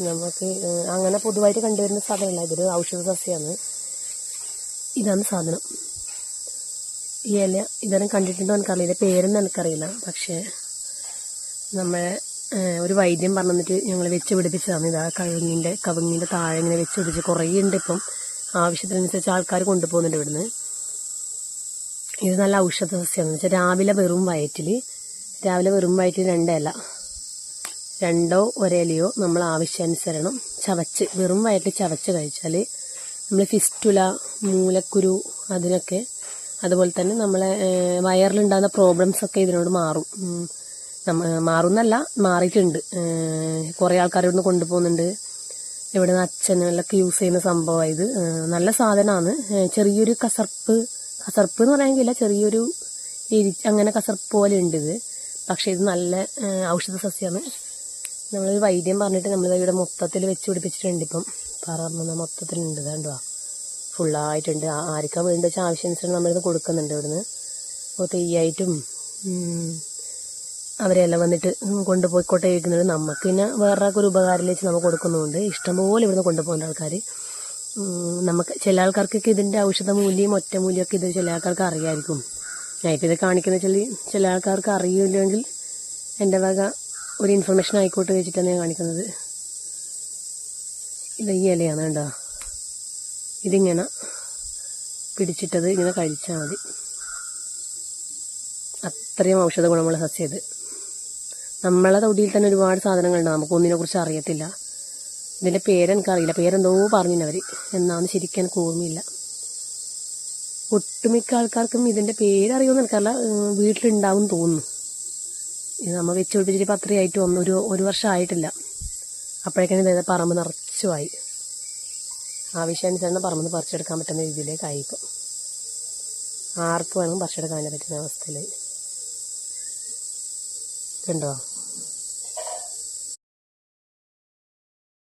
നമുക്ക് അങ്ങനെ പൊതുവായിട്ട് കണ്ടുവരുന്ന സാധനമല്ല, ഇതൊരു ഔഷധ സസ്യമാണ്. ഇതാണ് സാധനം. ഈ ഇല ഇതെല്ലാം കണ്ടിട്ടുണ്ടോ എനിക്കറിയില്ല, പേരൊന്നും എനിക്കറിയില്ല. പക്ഷേ നമ്മളെ ഒരു വൈദ്യം പറഞ്ഞിട്ട് ഞങ്ങൾ വെച്ച് പിടിപ്പിച്ചതാണ്. ഇതാ കവുങ്ങിൻ്റെ താഴെ ഇങ്ങനെ വെച്ച് പിടിച്ച് കുറേ ഉണ്ട്. ഇപ്പം ആവശ്യത്തിനനുസരിച്ച് ആൾക്കാർ കൊണ്ടുപോകുന്നുണ്ട് ഇവിടുന്ന്. ഇത് നല്ല ഔഷധ സസ്യമാണെന്ന് വെച്ചാൽ രാവിലെ വെറും വയറ്റിൽ 2 ഇല, 2 ഒരിലയോ നമ്മൾ ആവശ്യാനുസരണം ചവച്ച് വെറും വയറ്റിൽ ചവച്ച് കഴിച്ചാൽ നമ്മൾ ഫിസ്റ്റുല, മൂലക്കുരു അതിനൊക്കെ, അതുപോലെ തന്നെ നമ്മളെ വയറിലുണ്ടാകുന്ന പ്രോബ്ലംസൊക്കെ ഇതിനോട് മാറും. മാറുന്നല്ല, മാറിയിട്ടുണ്ട്. കുറേ ആൾക്കാർ ഇവിടുന്ന് കൊണ്ടുപോകുന്നുണ്ട്. ഇവിടുന്ന് അച്ഛനെല്ലൊക്കെ യൂസ് ചെയ്യുന്ന സംഭവമാണ് ഇത്. നല്ല സാധനമാണ്. ചെറിയൊരു കസർപ്പ് എന്ന് പറയാമെങ്കില്ല, ചെറിയൊരു അങ്ങനെ കസർപ്പ് പോലെ ഉണ്ട് ഇത്. പക്ഷേ ഇത് നല്ല ഔഷധ സസ്യമാണ്. നമ്മളൊരു വൈദ്യം പറഞ്ഞിട്ട് നമ്മളിത് ഇവിടെ മൊത്തത്തിൽ വെച്ച് പിടിപ്പിച്ചിട്ടുണ്ട്. ഇപ്പം പറമ്പ് മൊത്തത്തിലുണ്ട്, കണ്ടോ, ഫുള്ളായിട്ടുണ്ട്. ആർക്കാ വേണ്ട വെച്ചാൽ ആവശ്യാനുസരണം നമ്മളിത് കൊടുക്കുന്നുണ്ട് ഇവിടുന്ന്. അപ്പോൾ തെയ്യായിട്ടും അവരെല്ലാം വന്നിട്ട് കൊണ്ടുപോയിക്കോട്ടെ ഇരിക്കുന്നത്. നമുക്ക് പിന്നെ വേറൊരാൾക്ക് ഒരു ഉപകാരം വെച്ച് നമ്മൾ കൊടുക്കുന്നുണ്ട്. ഇഷ്ടംപോലെ ഇവിടുന്ന് കൊണ്ടുപോകുന്ന ആൾക്കാർ. നമുക്ക് ചില ആൾക്കാർക്കൊക്കെ ഇതിൻ്റെ ഔഷധ മൂല്യം ഒറ്റമൂല്യമൊക്കെ ഇത് ചില ആൾക്കാർക്ക് അറിയാമായിരിക്കും. ഞാനിപ്പോൾ ഇത് കാണിക്കുന്ന വെച്ചാൽ ചില ആൾക്കാർക്ക് അറിയില്ലെങ്കിൽ എൻ്റെ വക ഒരു ഇൻഫർമേഷൻ ആയിക്കോട്ടെ വെച്ചിട്ടാണ് ഞാൻ കാണിക്കുന്നത്. ഇത് ഈ ഇലയാണ്, കണ്ടോ. ഇതിങ്ങനെ പിടിച്ചിട്ടത് ഇങ്ങനെ കഴിച്ചാൽ മതി. അത്രയും ഔഷധ ഗുണമുള്ള സസ്യം ഇത്. നമ്മളെ തൊടിയിൽ തന്നെ ഒരുപാട് സാധനങ്ങളുണ്ട്, നമുക്കൊന്നിനെ കുറിച്ച് അറിയത്തില്ല. ഇതിൻ്റെ പേരെനിക്കറിയില്ല, പേരെന്തോ പറഞ്ഞിനവർ, എന്നാന്ന് ശരിക്കും എനിക്ക് ഓർമ്മയില്ല. ഒട്ടുമിക്ക ആൾക്കാർക്കും ഇതിൻ്റെ പേരറിയുമെന്ന് എനിക്കറിയില്ല, വീട്ടിലുണ്ടാവും തോന്നുന്നു. ഇത് നമ്മൾ വെച്ച് പിടിപ്പിച്ചിട്ട് ഇപ്പം അത്രയായിട്ട് ഒരു വർഷം ആയിട്ടില്ല. അപ്പോഴേക്കാണ് ഇതേ പറമ്പ് നിറച്ചുമായി. ആവശ്യാനുസരണം പറമ്പ് പറിച്ചെടുക്കാൻ പറ്റുന്ന രീതിയിലേക്കായി. ഇപ്പം ആർക്ക് വേണമെങ്കിലും പറിച്ചെടുക്കാൻ പറ്റുന്ന അവസ്ഥയിൽ. കണ്ടോ.